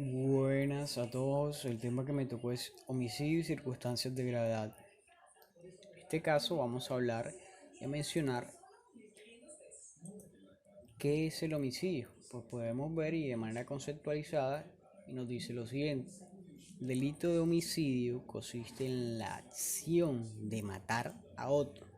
Buenas a todos, el tema que me tocó es homicidio y circunstancias de gravedad. En este caso vamos a hablar y a mencionar qué es el homicidio. Pues podemos ver y de manera conceptualizada y nos dice lo siguiente. Delito de homicidio consiste en la acción de matar a otro.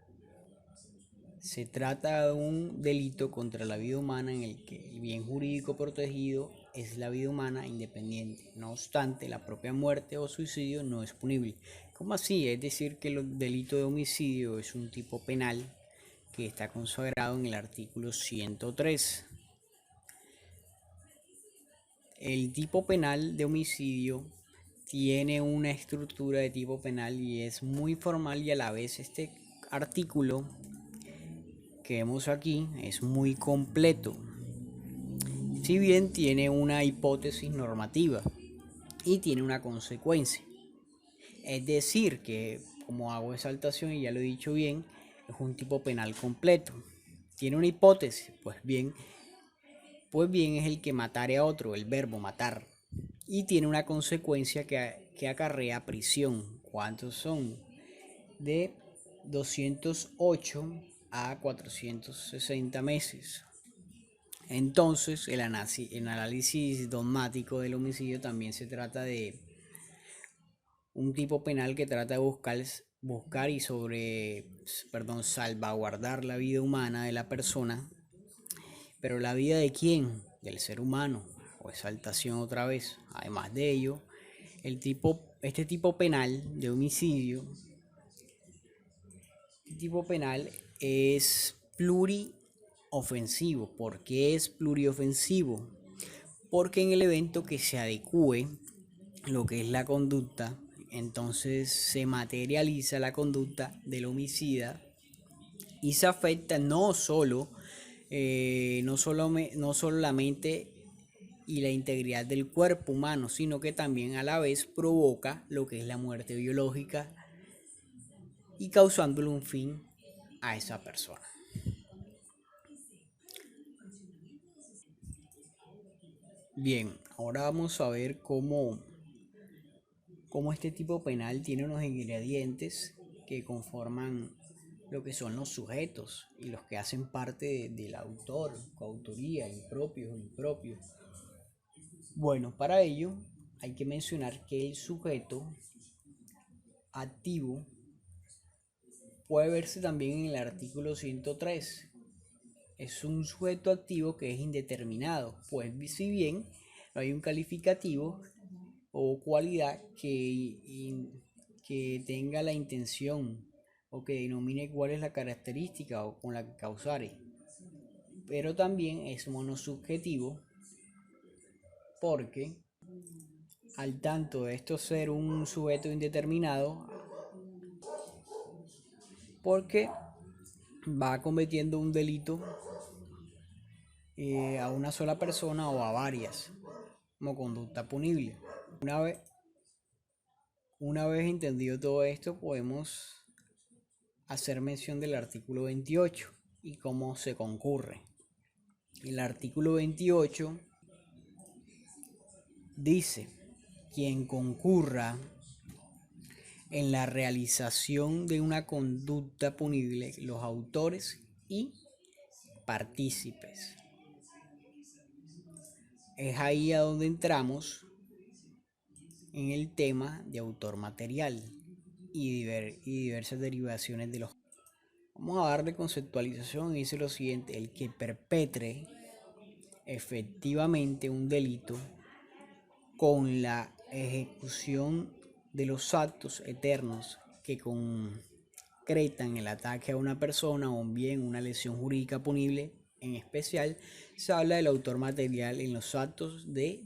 Se trata de un delito contra la vida humana en el que el bien jurídico protegido es la vida humana independiente. No obstante, la propia muerte o suicidio no es punible. ¿Cómo así? Es decir, que el delito de homicidio es un tipo penal que está consagrado en el artículo 103. El tipo penal de homicidio tiene una estructura de tipo penal y es muy formal, y a la vez este artículo que vemos aquí es muy completo, si bien tiene una hipótesis normativa y tiene una consecuencia. Es decir, que como hago exaltación y ya lo he dicho bien, es un tipo penal completo. Tiene una hipótesis, pues bien es el que matare a otro, el verbo matar. Y tiene una consecuencia que acarrea prisión. ¿Cuántos son? De 208 a 460 meses. Entonces, el análisis dogmático del homicidio también se trata de un tipo penal que trata de buscar y salvaguardar la vida humana de la persona. Pero ¿la vida de quién? Del ser humano, o exaltación otra vez. Además de ello, este tipo penal de homicidio, este tipo penal es pluriofensivo. ¿Por qué es pluriofensivo? Porque en el evento que se adecue lo que es la conducta, entonces se materializa la conducta del homicida y se afecta no solo la mente y la integridad del cuerpo humano, sino que también a la vez provoca lo que es la muerte biológica y causándole un fin a esa persona. Bien, ahora vamos a ver cómo este tipo penal tiene unos ingredientes que conforman lo que son los sujetos y los que hacen parte del autor, coautoría, impropios o impropios. Bueno, para ello hay que mencionar que el sujeto activo puede verse también en el artículo 103. Es un sujeto activo que es indeterminado, pues si bien no hay un calificativo o cualidad que tenga la intención o que denomine cuál es la característica o con la que causare, pero también es monosubjetivo porque al tanto de esto ser un sujeto indeterminado, porque va cometiendo un delito a una sola persona o a varias como conducta punible. Una vez, una vez entendido todo esto, podemos hacer mención del artículo 28 y cómo se concurre. El artículo 28 dice: quien concurra en la realización de una conducta punible, los autores y partícipes. Es ahí a donde entramos en el tema de autor material y diversas derivaciones de los. Vamos a darle conceptualización y dice lo siguiente: el que perpetre efectivamente un delito con la ejecución de los actos eternos que concretan el ataque a una persona o un bien, una lesión jurídica punible. En especial, se habla del autor material en los actos de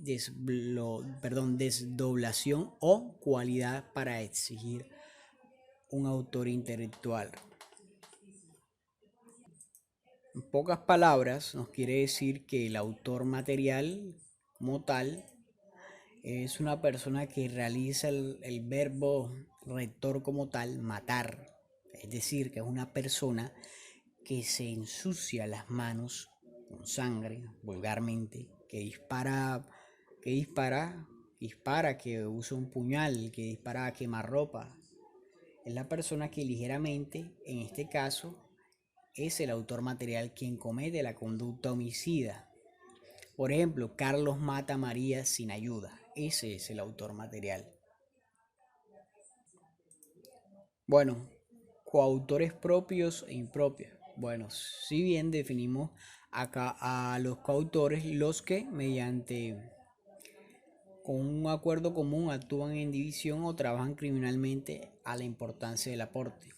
desdoblación o cualidad para exigir un autor intelectual. En pocas palabras, nos quiere decir que el autor material, como tal, es una persona que realiza el verbo rector como tal, matar. Es decir, que es una persona que se ensucia las manos con sangre, vulgarmente, que dispara, que usa un puñal, que dispara a quemarropa. Es la persona que ligeramente, en este caso, es el autor material quien comete la conducta homicida. Por ejemplo, Carlos mata a María sin ayuda. Ese es el autor material. Bueno, coautores propios e impropios. Bueno, si bien definimos acá a los coautores, los que mediante con un acuerdo común actúan en división o trabajan criminalmente a la importancia del aporte.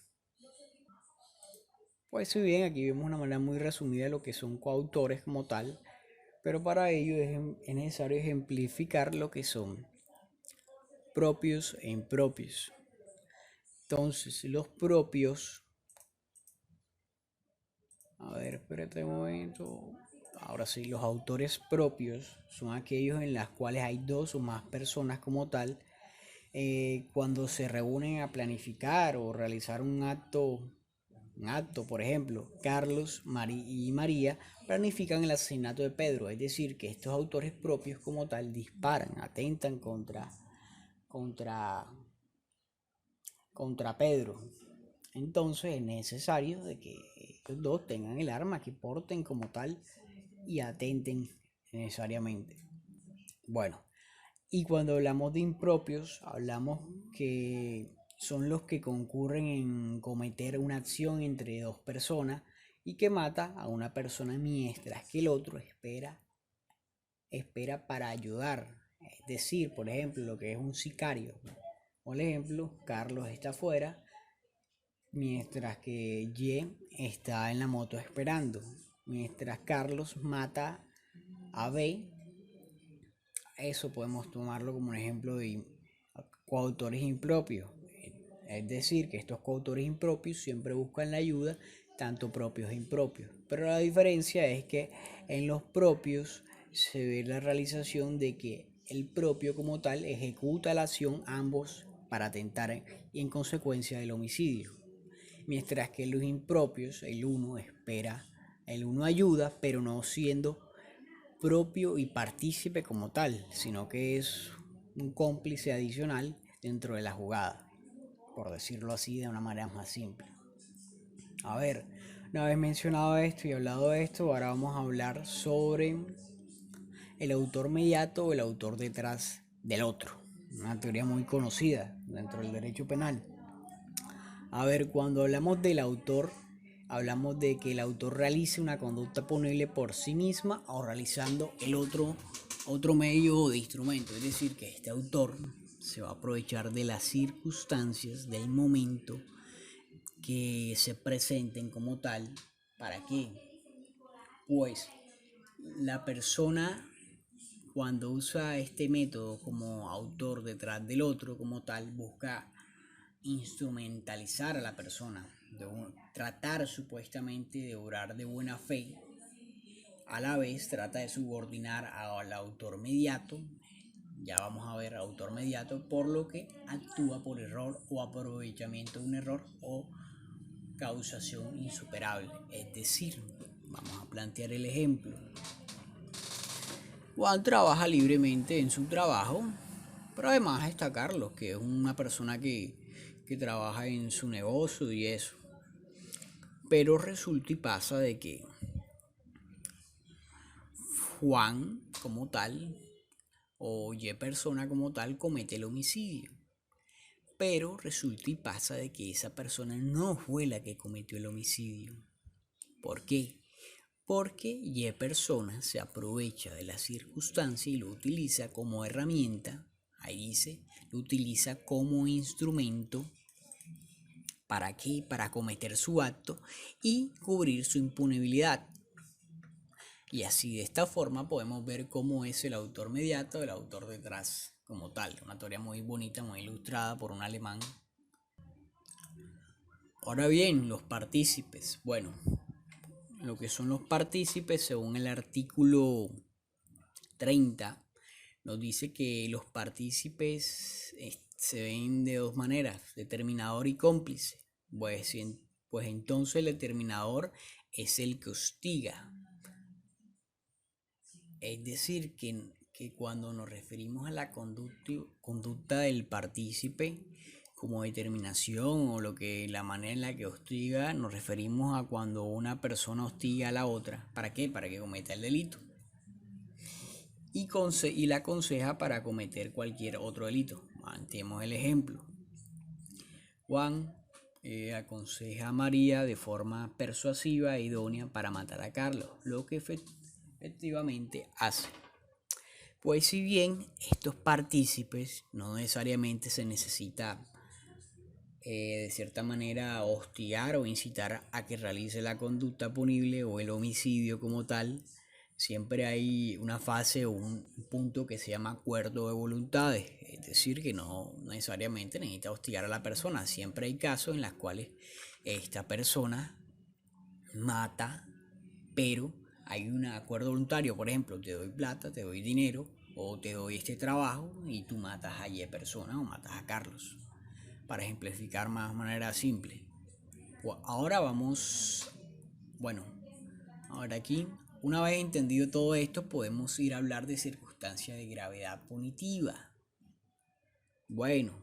Pues si bien aquí vemos una manera muy resumida de lo que son coautores como tal, pero para ello es necesario ejemplificar lo que son propios e impropios. Entonces, los propios, a ver, espérate un momento. Ahora sí, los autores propios son aquellos en los cuales hay dos o más personas como tal, cuando se reúnen a planificar o realizar un acto, por ejemplo, Carlos y María planifican el asesinato de Pedro, es decir, que estos autores propios como tal disparan, atentan contra, contra Pedro. Entonces es necesario de que ellos dos tengan el arma, que porten como tal y atenten necesariamente. Bueno, y cuando hablamos de impropios, hablamos que son los que concurren en cometer una acción entre dos personas y que mata a una persona mientras que el otro espera para ayudar. Es decir, por ejemplo, lo que es un sicario. Por ejemplo, Carlos está afuera mientras que Y está en la moto esperando. Mientras Carlos mata a B, eso podemos tomarlo como un ejemplo de coautores impropios. Es decir, que estos coautores impropios siempre buscan la ayuda, tanto propios e impropios. Pero la diferencia es que en los propios se ve la realización de que el propio como tal ejecuta la acción ambos para atentar y en consecuencia del homicidio. Mientras que los impropios, el uno espera, el uno ayuda, pero no siendo propio y partícipe como tal, sino que es un cómplice adicional dentro de la jugada, por decirlo así de una manera más simple. A ver, una vez mencionado esto y hablado de esto, ahora vamos a hablar sobre el autor mediato o el autor detrás del otro, una teoría muy conocida dentro del derecho penal. A ver, cuando hablamos del autor, hablamos de que el autor realice una conducta punible por sí misma o realizando el otro medio de instrumento. Es decir, que este autor se va a aprovechar de las circunstancias del momento que se presenten como tal. ¿Para qué? Pues la persona cuando usa este método como autor detrás del otro como tal busca instrumentalizar a la persona, tratar supuestamente de obrar de buena fe, a la vez trata de subordinar al autor mediato, ya vamos a ver autor mediato, por lo que actúa por error o aprovechamiento de un error o causación insuperable. Es decir, vamos a plantear el ejemplo. Juan trabaja libremente en su trabajo, pero además está Carlos, que es una persona que trabaja en su negocio y eso. Pero resulta y pasa de que Juan como tal o Y persona como tal comete el homicidio. Pero resulta y pasa de que esa persona no fue la que cometió el homicidio. ¿Por qué? Porque Y persona se aprovecha de la circunstancia y lo utiliza como herramienta, ahí dice, lo utiliza como instrumento. ¿Para qué? Para cometer su acto y cubrir su impunibilidad. Y así de esta forma podemos ver cómo es el autor mediato del autor detrás como tal. Una teoría muy bonita, muy ilustrada por un alemán. Ahora bien, los partícipes. Bueno, lo que son los partícipes según el artículo 30 nos dice que los partícipes se ven de dos maneras, determinador y cómplice. Pues entonces el determinador es el que hostiga. Es decir, que cuando nos referimos a la conducta del partícipe como determinación o la manera en la que hostiga, nos referimos a cuando una persona hostiga a la otra. ¿Para qué? Para que cometa el delito. Y la aconseja para cometer cualquier otro delito. Mantemos el ejemplo. Juan aconseja a María de forma persuasiva e idónea para matar a Carlos, lo que efectivamente hace. Pues si bien estos partícipes no necesariamente se necesita de cierta manera hostigar o incitar a que realice la conducta punible o el homicidio como tal, siempre hay una fase o un punto que se llama acuerdo de voluntades, es decir, que no necesariamente necesita hostigar a la persona. Siempre hay casos en los cuales esta persona mata, pero hay un acuerdo voluntario. Por ejemplo, te doy plata, te doy dinero o te doy este trabajo y tú matas a Y persona o matas a Carlos, para ejemplificar más de manera simple. Ahora aquí, una vez entendido todo esto, podemos ir a hablar de circunstancias de gravedad punitiva. Bueno,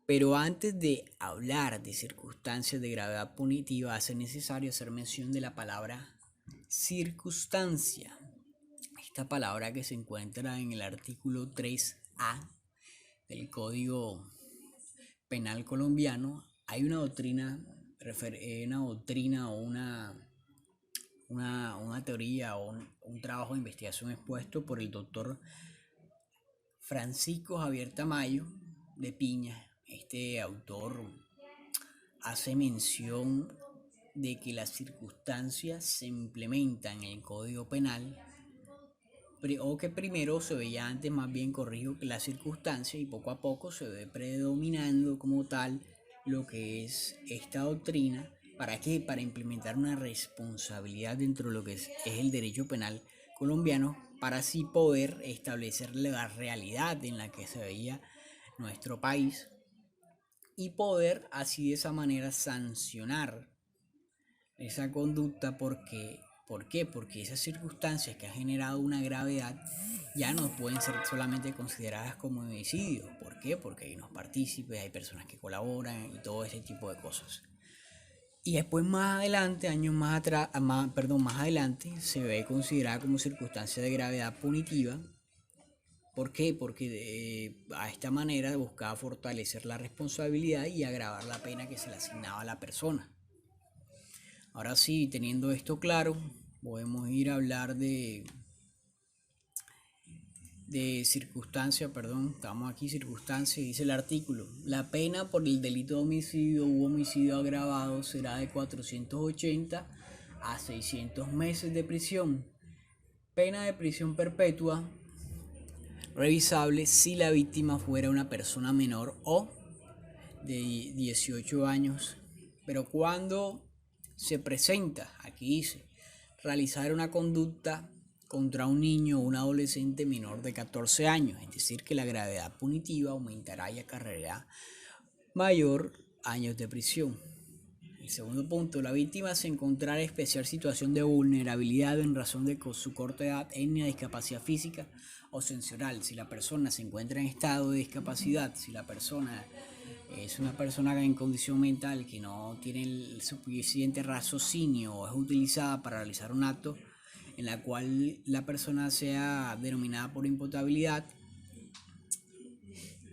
pero antes de hablar de circunstancias de gravedad punitiva, hace necesario hacer mención de la palabra circunstancia. Esta palabra que se encuentra en el artículo 3A del Código Penal colombiano. Hay una doctrina o una teoría o un trabajo de investigación expuesto por el doctor Francisco Javier Tamayo de Piña. Este autor hace mención de que las circunstancias se implementan en el Código Penal, o que primero se veía antes, más bien corrijo, que la circunstancia, y poco a poco se ve predominando como tal lo que es esta doctrina. ¿Para qué? Para implementar una responsabilidad dentro de lo que es el derecho penal colombiano, para así poder establecer la realidad en la que se veía nuestro país y poder así de esa manera sancionar esa conducta. ¿Por qué? Porque esas circunstancias que han generado una gravedad ya no pueden ser solamente consideradas como homicidios. ¿Por qué? Porque hay unos partícipes, hay personas que colaboran y todo ese tipo de cosas. Y después más adelante, más adelante, se ve considerada como circunstancia de gravedad punitiva. ¿Por qué? Porque a esta manera buscaba fortalecer la responsabilidad y agravar la pena que se le asignaba a la persona. Ahora sí, teniendo esto claro, podemos ir a hablar de circunstancia, estamos aquí, circunstancia, dice el artículo. La pena por el delito de homicidio u homicidio agravado será de 480 a 600 meses de prisión. Pena de prisión perpetua revisable si la víctima fuera una persona menor o de 18 años. Pero cuando se presenta, aquí dice, realizar una conducta contra un niño o un adolescente menor de 14 años, es decir, que la gravedad punitiva aumentará y acarreará mayor años de prisión. El segundo punto, la víctima se encontrará en especial situación de vulnerabilidad en razón de su corta edad, etnia, discapacidad física o sensorial. Si la persona se encuentra en estado de discapacidad, si la persona es una persona en condición mental que no tiene el suficiente raciocinio o es utilizada para realizar un acto en la cual la persona sea denominada por imputabilidad,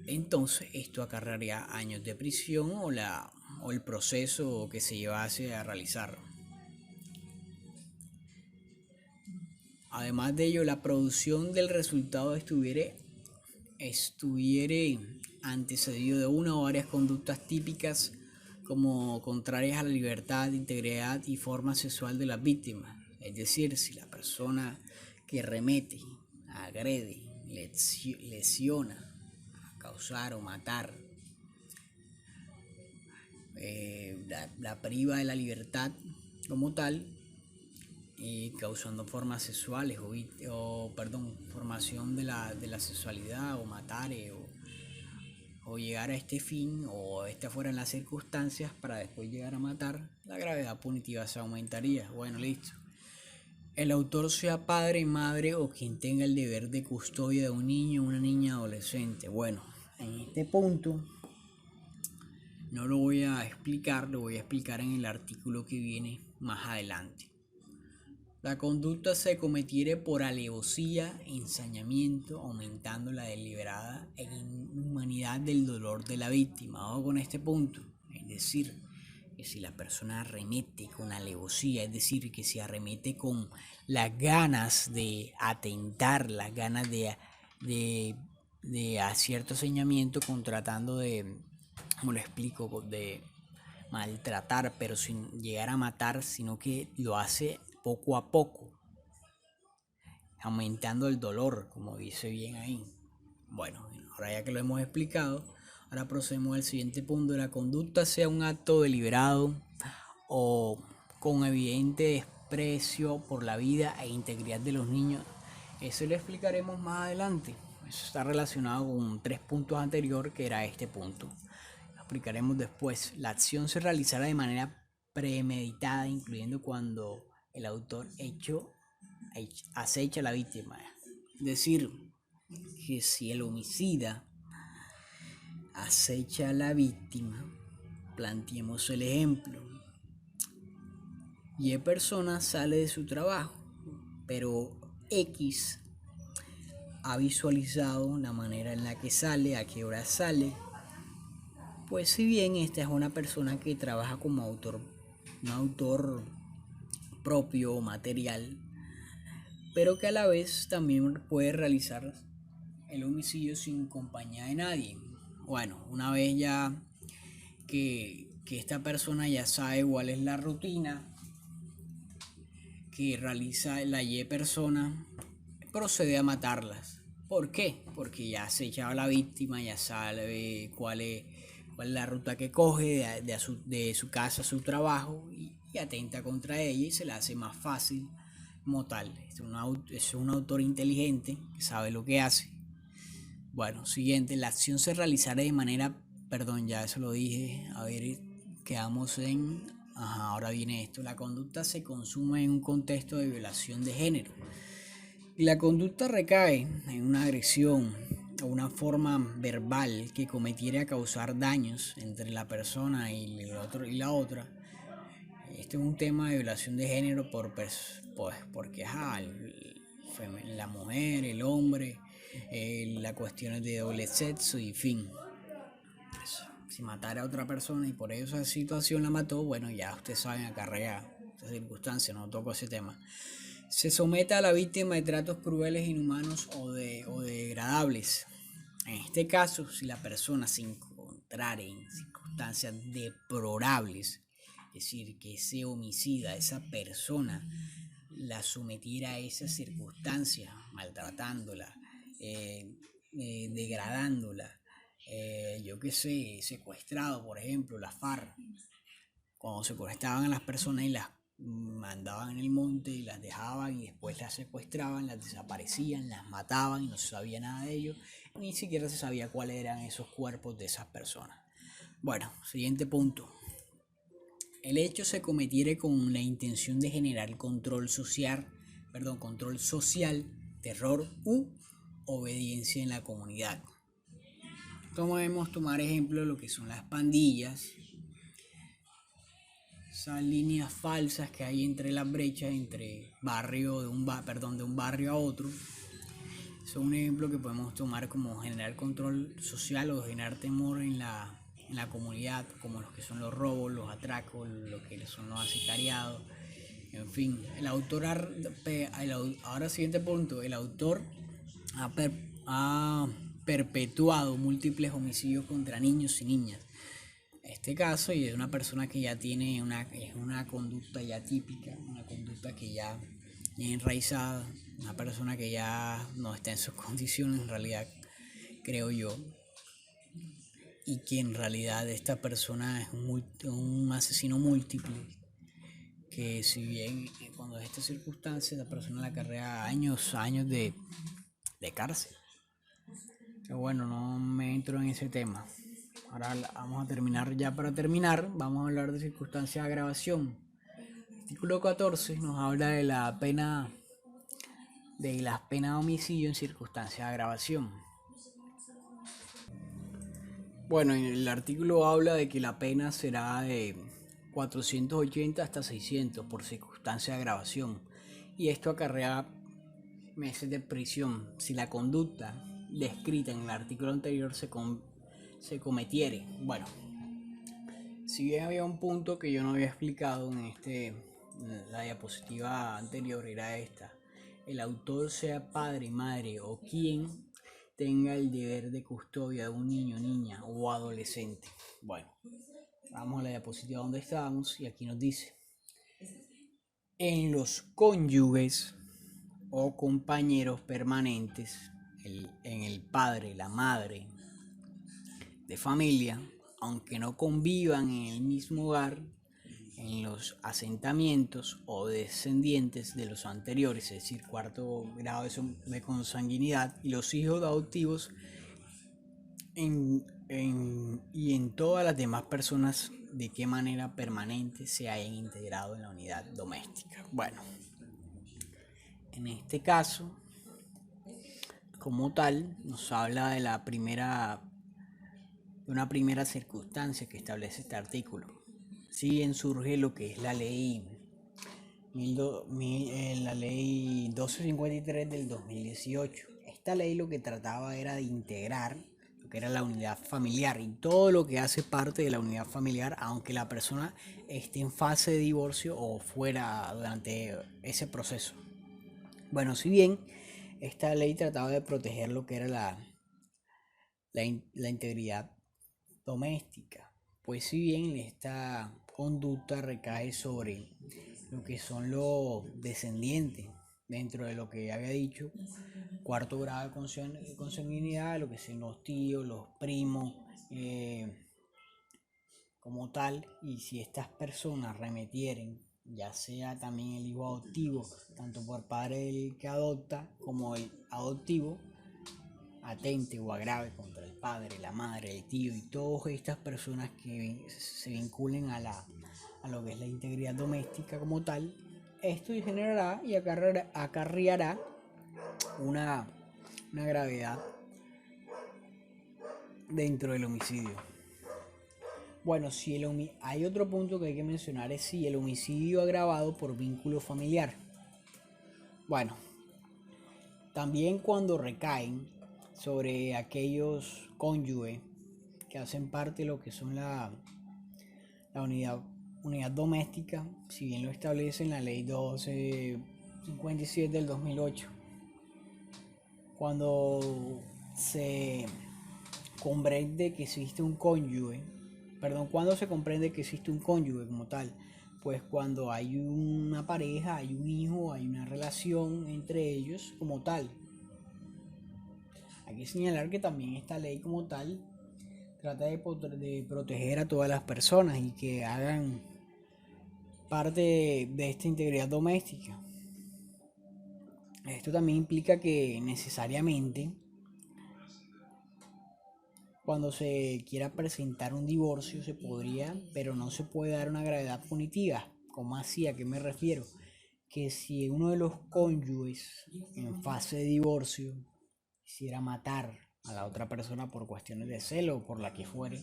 entonces esto acarrearía años de prisión o el proceso que se llevase a realizar. Además de ello, la producción del resultado estuviere antecedido de una o varias conductas típicas como contrarias a la libertad, integridad y forma sexual de las víctimas. Es decir, si la persona que remete, agrede, lesiona, causar o matar, la priva de la libertad como tal, causando formas sexuales formación de la sexualidad o matar o llegar a este fin o estas fueran las circunstancias para después llegar a matar, la gravedad punitiva se aumentaría. Bueno, listo. el autor sea padre, madre o quien tenga el deber de custodia de un niño o una niña adolescente. Bueno, en este punto no lo voy a explicar, lo voy a explicar en el artículo que viene más adelante. La conducta se cometiere por alevosía, ensañamiento, aumentando la deliberada e inhumanidad del dolor de la víctima. Ojo con este punto, es decir, que si la persona arremete con alevosía, es decir, que si arremete con las ganas de atentar, las ganas de a cierto ensañamiento, con tratando de, como lo explico, de maltratar, pero sin llegar a matar, sino que lo hace poco a poco, aumentando el dolor, como dice bien ahí. Bueno, ahora ya que lo hemos explicado, ahora procedemos al siguiente punto. La conducta sea un acto deliberado o con evidente desprecio por la vida e integridad de los niños. Eso lo explicaremos más adelante. Eso está relacionado con 3 puntos anteriores, que era este punto. Lo explicaremos después. La acción se realizará de manera premeditada, incluyendo cuando el autor acecha a la víctima. Es decir, que si el homicida acecha a la víctima, planteemos el ejemplo. Y persona sale de su trabajo, pero X ha visualizado la manera en la que sale, a qué hora sale. Pues si bien esta es una persona que trabaja como autor, un autor propio o material, pero que a la vez también puede realizar el homicidio sin compañía de nadie. Bueno, una vez ya que esta persona ya sabe cuál es la rutina que realiza la Y persona, procede a matarlas. ¿Por qué? Porque ya se echaba la víctima, ya sabe cuál es la ruta que coge de su casa a su trabajo y atenta contra ella y se la hace más fácil como tal. Es un autor inteligente que sabe lo que hace. Bueno, siguiente, la acción se realizará de manera, perdón, ya eso lo dije, a ver, quedamos en, ahora viene esto, la conducta se consume en un contexto de violación de género. Y la conducta recae en una agresión o una forma verbal que cometiera a causar daños entre la persona y la otra. Este es un tema de violación de género porque la mujer, el hombre, la cuestión de doble sexo y fin. Si matara a otra persona y por esa situación la mató, bueno, ya ustedes saben, acarrea esa circunstancia, no toco ese tema. Se somete a la víctima de tratos crueles, inhumanos o degradables. En este caso, si la persona se encontrara en circunstancias deplorables, es decir, que ese homicida, esa persona, la sometiera a esa circunstancia, maltratándola, degradándola, yo qué sé, secuestrado, por ejemplo, la FARC, cuando secuestraban a las personas y las mandaban en el monte y las dejaban y después las secuestraban, las desaparecían, las mataban y no se sabía nada de ellos, ni siquiera se sabía cuáles eran esos cuerpos de esas personas. Bueno, siguiente punto. El hecho se cometiere con la intención de generar control social, terror u obediencia en la comunidad. Podemos tomar ejemplo de lo que son las pandillas, esas líneas falsas que hay entre las brechas entre de un barrio a otro. Es un ejemplo que podemos tomar como generar control social o generar temor en la comunidad, como los que son los robos, los atracos, lo que son los sicariados. En fin, ahora siguiente punto, el autor ha perpetuado múltiples homicidios contra niños y niñas. En este caso, y es una persona que ya tiene una conducta ya típica, una conducta que ya es enraizada, una persona que ya no está en sus condiciones, en realidad, creo yo, y que en realidad esta persona es un asesino múltiple, que si bien cuando es esta circunstancia, la persona le acarrea años de cárcel. Pero bueno, no me entro en ese tema. Ahora vamos a terminar, ya para terminar, vamos a hablar de circunstancias de agravación. artículo 14 nos habla de las penas de homicidio en circunstancias de agravación. Bueno, el artículo habla de que la pena será de 480 hasta 600 por circunstancia de agravación, y esto acarrea meses de prisión si la conducta descrita en el artículo anterior se cometiere. Bueno, si bien había un punto que yo no había explicado en la diapositiva anterior, era esta: el autor, sea padre, madre o quien tenga el deber de custodia de un niño, niña o adolescente. Bueno, vamos a la diapositiva donde estábamos y aquí nos dice: en los cónyuges o compañeros permanentes, en el padre, la madre de familia, aunque no convivan en el mismo hogar, en los asentamientos o descendientes de los anteriores, es decir, cuarto grado de consanguinidad, y los hijos adoptivos y en todas las demás personas de qué manera permanente se hayan integrado en la unidad doméstica. Bueno, en este caso, como tal, nos habla de una primera circunstancia que establece este artículo. Si bien surge lo que es la ley 1253 del 2018. Esta ley lo que trataba era de integrar lo que era la unidad familiar y todo lo que hace parte de la unidad familiar, aunque la persona esté en fase de divorcio o fuera durante ese proceso. Bueno, si bien esta ley trataba de proteger lo que era la integridad doméstica, pues si bien esta conducta recae sobre lo que son los descendientes, dentro de lo que había dicho, cuarto grado de consanguinidad, lo que son los tíos, los primos, como tal, y si estas personas remitieren, ya sea también el hijo adoptivo, tanto por padre del que adopta como el adoptivo, atente o agrave contra el padre, la madre, el tío y todas estas personas que se vinculen a lo que es la integridad doméstica como tal, esto generará y acarreará una gravedad dentro del homicidio. Bueno, hay otro punto que hay que mencionar, es si el homicidio agravado por vínculo familiar. Bueno, también cuando recaen sobre aquellos cónyuges que hacen parte de lo que son la unidad doméstica, si bien lo establece en la ley 1257 del 2008, cuando se comprende que existe un cónyuge, cuando se comprende que existe un cónyuge como tal, pues cuando hay una pareja, hay un hijo, hay una relación entre ellos como tal. Hay que señalar que también esta ley como tal trata de proteger a todas las personas y que hagan parte de esta integridad doméstica. Esto también implica que necesariamente cuando se quiera presentar un divorcio se podría, pero no se puede dar una gravedad punitiva. ¿Cómo así? ¿A qué me refiero? Que si uno de los cónyuges en fase de divorcio quisiera matar a la otra persona por cuestiones de celo o por la que fuere,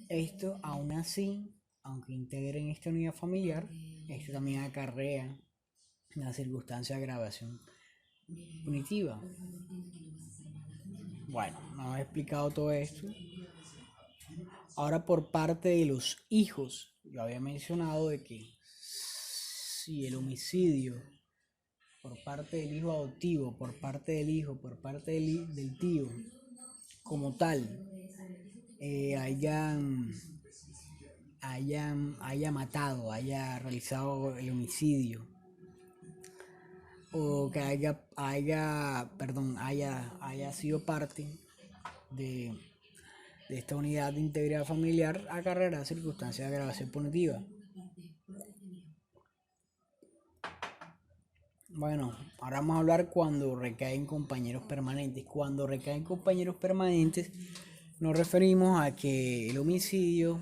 esto aún así, aunque integren esta unidad familiar, esto también acarrea una circunstancia de agravación punitiva. Bueno, nos he explicado todo esto. Ahora, por parte de los hijos, yo había mencionado de que si el homicidio por parte del hijo adoptivo, por parte del hijo, por parte del tío, como tal, haya matado, haya realizado el homicidio, o que haya sido parte de esta unidad de integridad familiar, acarreará circunstancias de agravación punitiva. Bueno, ahora vamos a hablar cuando recaen compañeros permanentes. Cuando recaen compañeros permanentes, nos referimos a que el homicidio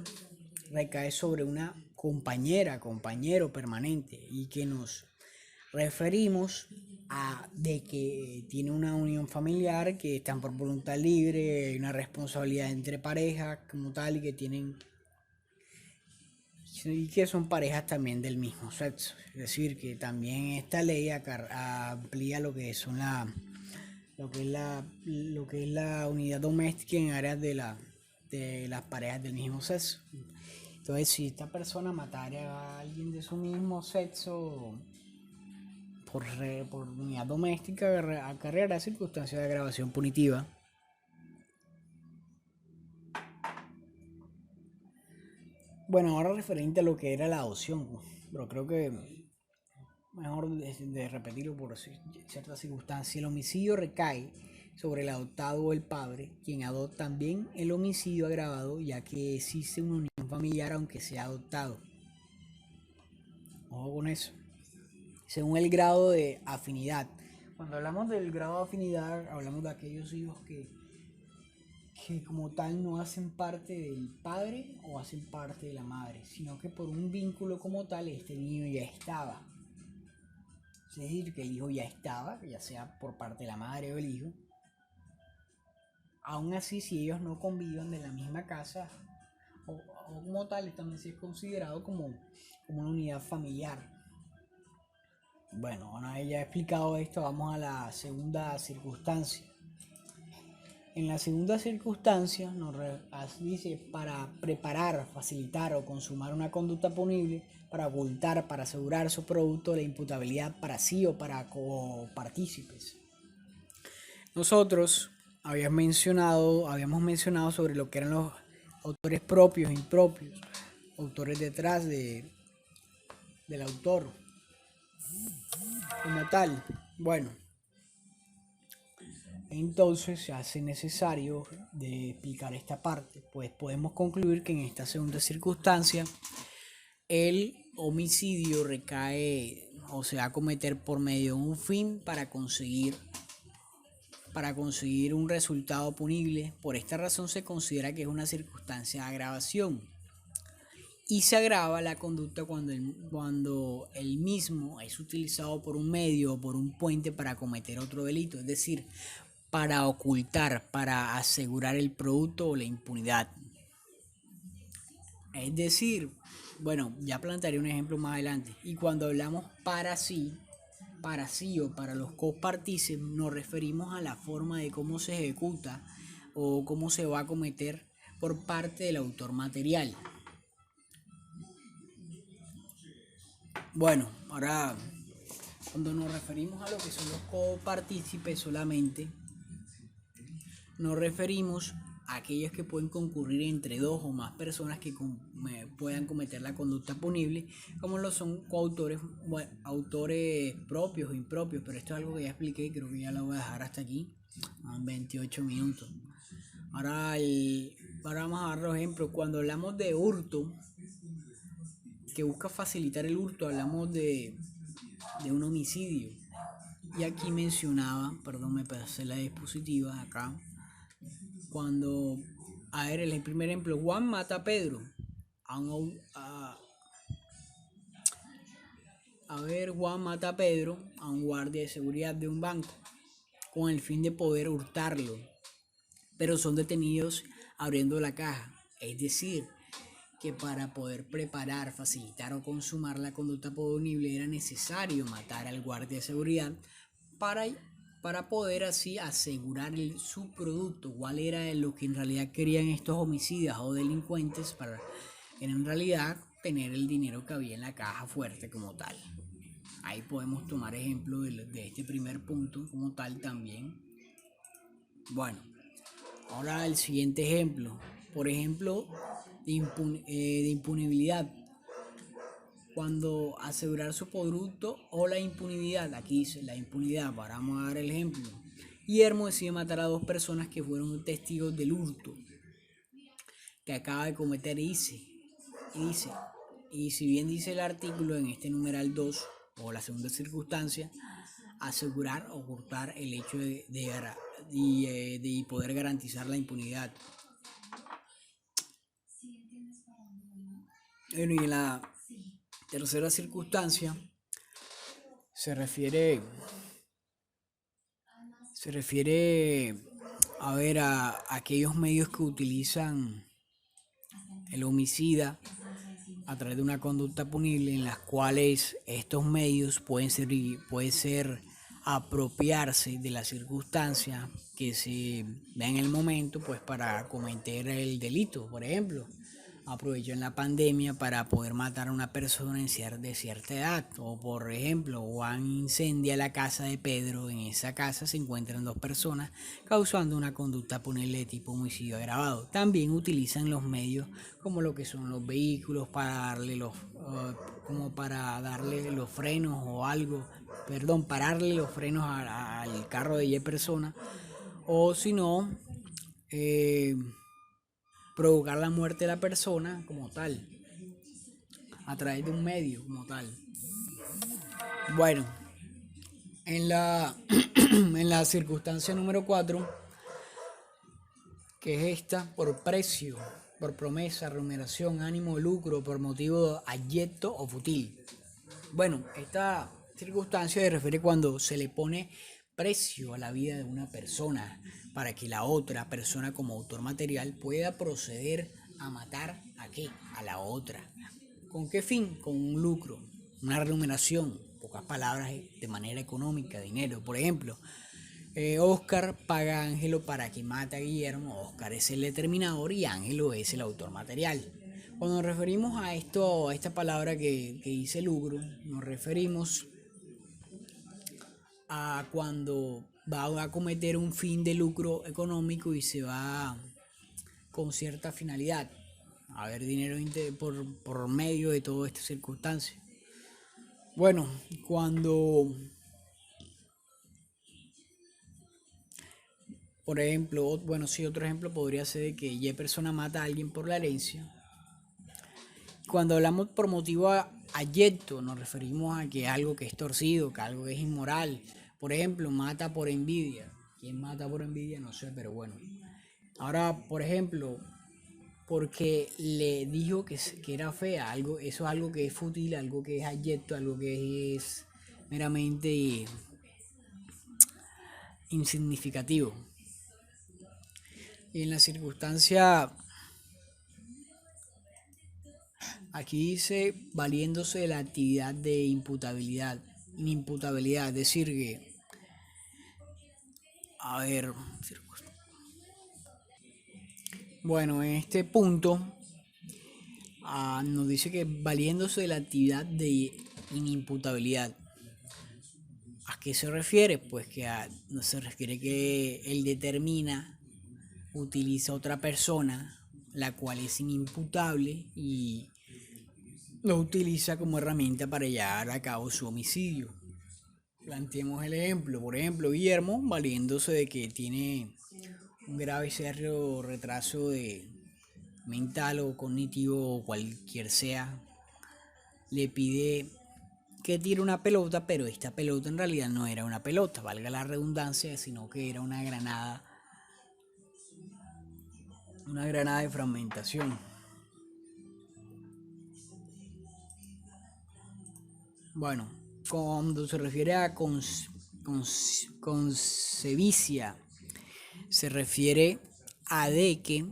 recae sobre una compañera, compañero permanente, y que nos referimos a de que tiene una unión familiar, que están por voluntad libre, hay una responsabilidad entre parejas como tal, y que son parejas también del mismo sexo. Es decir, que también esta ley amplía lo que son lo que es la unidad doméstica en áreas de las parejas del mismo sexo. Entonces, si esta persona matara a alguien de su mismo sexo por unidad doméstica, acarreará circunstancias de agravación punitiva. Bueno, ahora referente a lo que era la adopción, pero creo que mejor de repetirlo por ciertas circunstancias. El homicidio recae sobre el adoptado o el padre, quien adopta también el homicidio agravado, ya que existe una unión familiar aunque sea adoptado. Ojo con eso. Según el grado de afinidad. Cuando hablamos del grado de afinidad, hablamos de aquellos hijos que como tal no hacen parte del padre o hacen parte de la madre, sino que por un vínculo como tal este niño ya estaba. Es decir, que el hijo ya estaba, ya sea por parte de la madre o el hijo. Aún así, si ellos no conviven en la misma casa o como tal, también se es considerado como una unidad familiar. Bueno, una vez ya explicado esto, vamos a la segunda circunstancia. En la segunda circunstancia dice para preparar, facilitar o consumar una conducta punible, para ocultar, para asegurar su producto de la imputabilidad para sí o para copartícipes. Nosotros habíamos mencionado sobre lo que eran los autores propios e impropios, autores detrás del autor como tal. Bueno, entonces se hace necesario de explicar esta parte, pues podemos concluir que en esta segunda circunstancia el homicidio recae o se va a cometer por medio de un fin para conseguir un resultado punible. Por esta razón se considera que es una circunstancia de agravación y se agrava la conducta cuando el mismo es utilizado por un medio o por un puente para cometer otro delito, es decir, para ocultar, para asegurar el producto o la impunidad. Es decir, bueno, ya plantearé un ejemplo más adelante. Y cuando hablamos para sí o para los copartícipes, nos referimos a la forma de cómo se ejecuta o cómo se va a cometer por parte del autor material. Bueno, ahora cuando nos referimos a lo que son los copartícipes solamente, nos referimos a aquellos que pueden concurrir entre dos o más personas que puedan cometer la conducta punible, como lo son coautores, autores propios o impropios, pero esto es algo que ya expliqué, creo que ya lo voy a dejar hasta aquí, en 28 minutos. Ahora vamos a dar los ejemplos. Cuando hablamos de hurto, que busca facilitar el hurto, hablamos de un homicidio. Y aquí mencionaba, perdón, me pasé la diapositiva acá, cuando, a ver, el primer ejemplo, Juan mata a Pedro. Juan mata a Pedro, a un guardia de seguridad de un banco, con el fin de poder hurtarlo, pero son detenidos abriendo la caja. Es decir, que para poder preparar, facilitar o consumar la conducta punible era necesario matar al guardia de seguridad para poder así asegurar su producto. ¿Cuál era lo que en realidad querían estos homicidas o delincuentes? Para en realidad tener el dinero que había en la caja fuerte como tal. Ahí podemos tomar ejemplo de este primer punto como tal también. Bueno, ahora el siguiente ejemplo. Por ejemplo, de impunibilidad. Cuando asegurar su producto o la impunidad. Aquí dice la impunidad, vamos a dar el ejemplo. Guillermo decide matar a dos personas que fueron testigos del hurto que acaba de cometer y si bien dice el artículo en este numeral 2 o la segunda circunstancia, asegurar o hurtar el hecho de poder garantizar la impunidad. Bueno, y en la tercera circunstancia se refiere, se refiere a ver a aquellos medios que utilizan el homicida a través de una conducta punible en las cuales estos medios pueden ser apropiarse de la circunstancia que se da en el momento pues para cometer el delito. Por ejemplo, aprovechó en la pandemia para poder matar a una persona de cierta edad. O por ejemplo, Juan incendia la casa de Pedro. En esa casa se encuentran dos personas causando una conducta punible de tipo homicidio agravado. También utilizan los medios como lo que son los vehículos para darle como para darle los frenos o algo, perdón, pararle los frenos al carro de Y persona, o si no, eh, provocar la muerte de la persona como tal, a través de un medio como tal. Bueno, en la, en la circunstancia número 4, que es esta, por precio, por promesa, remuneración, ánimo de lucro, por motivo abyecto o fútil. Bueno, esta circunstancia se refiere cuando se le pone precio a la vida de una persona para que la otra persona como autor material pueda proceder a matar a qué, a la otra. ¿Con qué fin? Con un lucro, una remuneración, pocas palabras, de manera económica, dinero. Por ejemplo, Oscar paga a Ángelo para que mate a Guillermo. Oscar es el determinador y Ángelo es el autor material. Cuando nos referimos a esto, a esta palabra que dice lucro, nos referimos a cuando va a cometer un fin de lucro económico y se va con cierta finalidad, a ver dinero por medio de toda esta circunstancia. Bueno, cuando, por ejemplo, bueno, sí, otro ejemplo podría ser que Y persona mata a alguien por la herencia. Cuando hablamos por motivo abyecto, nos referimos a que es algo que es torcido, que algo que es inmoral. Por ejemplo, mata por envidia. ¿Quién mata por envidia? No sé, pero bueno. Ahora, por ejemplo, porque le dijo que era fea, algo, eso es algo que es fútil, algo que es abyecto, algo que es meramente insignificativo. Y en la circunstancia, aquí dice valiéndose de la actividad de imputabilidad, inimputabilidad, es decir, que, a ver, bueno, en este punto nos dice que valiéndose de la actividad de inimputabilidad. ¿A qué se refiere? Pues que no se refiere que él determina, utiliza otra persona, la cual es inimputable y lo utiliza como herramienta para llevar a cabo su homicidio. Planteemos el ejemplo. Por ejemplo, Guillermo, valiéndose de que tiene un grave serio retraso de mental o cognitivo o cualquier sea, le pide que tire una pelota, pero esta pelota en realidad no era una pelota, valga la redundancia, sino que era una granada de fragmentación. Bueno, cuando se refiere a concebicia, se refiere a de que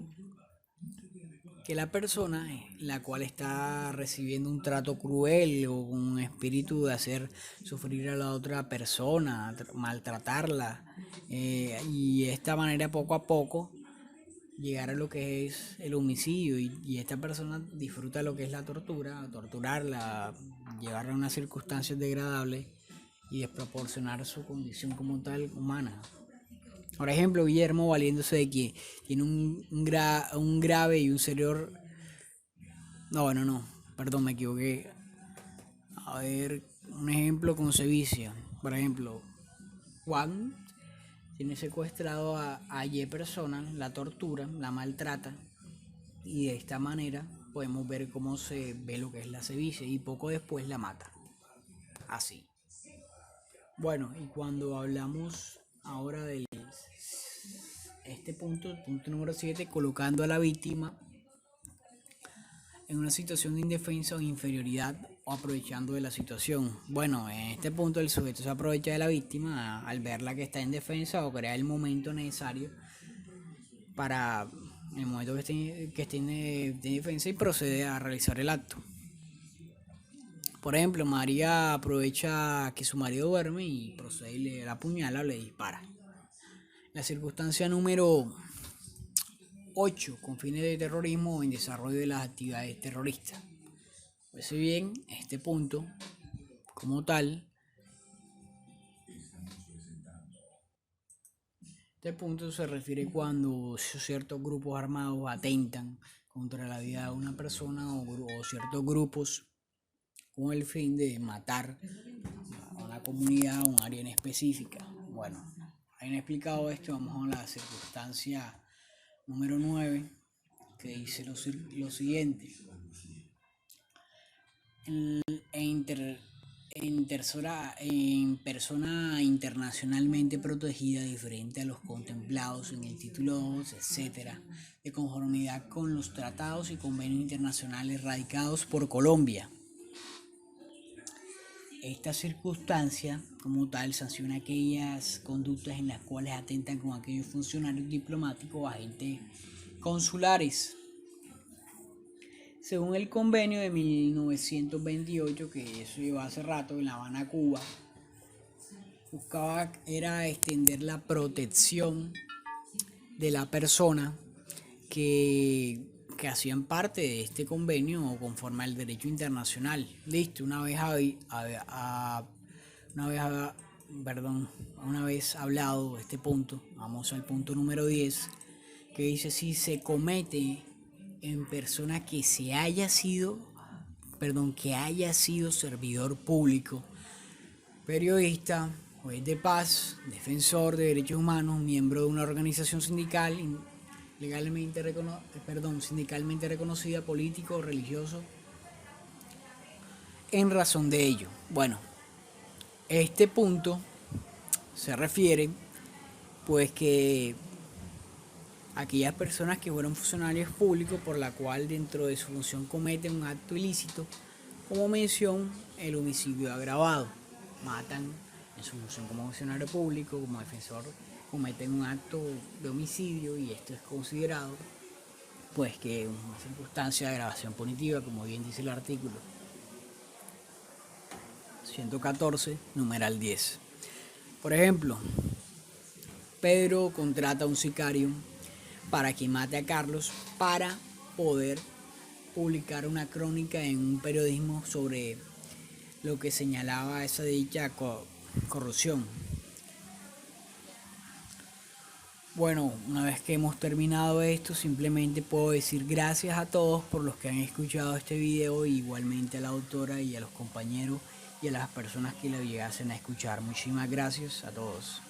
la persona la cual está recibiendo un trato cruel o un espíritu de hacer sufrir a la otra persona, maltratarla, y de esta manera poco a poco llegar a lo que es el homicidio y esta persona disfruta lo que es la tortura, torturarla, llevarla a unas circunstancias degradables y desproporcionar su condición como tal humana. Por ejemplo, Guillermo valiéndose de que tiene un grave y un serio... No, perdón, me equivoqué. A ver, un ejemplo con sevicia. Por ejemplo, Juan tiene secuestrado a Y persona, la tortura, la maltrata y de esta manera podemos ver cómo se ve lo que es la sevicia y poco después la mata. Así. Bueno, y cuando hablamos ahora de este punto, el punto número 7, colocando a la víctima en una situación de indefensa o inferioridad o aprovechando de la situación. Bueno, en este punto el sujeto se aprovecha de la víctima al verla que está en defensa o crea el momento necesario para el momento que esté en defensa y procede a realizar el acto. Por ejemplo, María aprovecha que su marido duerme y procede y le apuñala o le dispara. La circunstancia número 8, con fines de terrorismo o en desarrollo de las actividades terroristas. Pues si bien este punto, como tal, este punto se refiere cuando ciertos grupos armados atentan contra la vida de una persona o ciertos grupos con el fin de matar a una comunidad o un área en específica. Bueno, habiendo explicado esto, vamos a la circunstancia número 9, que dice lo siguiente. En persona internacionalmente protegida, diferente a los contemplados en el título 2, etc., de conformidad con los tratados y convenios internacionales radicados por Colombia. Esta circunstancia, como tal, sanciona aquellas conductas en las cuales atentan con aquellos funcionarios diplomáticos o agentes consulares. Según el convenio de 1928, que eso llevó hace rato en La Habana, Cuba, buscaba era extender la protección de la persona que hacían parte de este convenio o conforme al derecho internacional. Listo, una vez hablado este punto, vamos al punto número 10, que dice: si se comete en persona que haya sido servidor público, periodista, juez de paz, defensor de derechos humanos, miembro de una organización sindical sindicalmente reconocida, político o religioso, en razón de ello. Bueno, este punto se refiere pues que aquellas personas que fueron funcionarios públicos por la cual dentro de su función cometen un acto ilícito, como mención el homicidio agravado, matan en su función como funcionario público, como defensor, cometen un acto de homicidio y esto es considerado pues que es una circunstancia de agravación punitiva, como bien dice el artículo 114, numeral 10. Por ejemplo, Pedro contrata a un sicario para que mate a Carlos para poder publicar una crónica en un periodismo sobre lo que señalaba esa dicha corrupción. Bueno, una vez que hemos terminado esto, simplemente puedo decir gracias a todos por los que han escuchado este video, y igualmente a la autora y a los compañeros y a las personas que lo llegasen a escuchar. Muchísimas gracias a todos.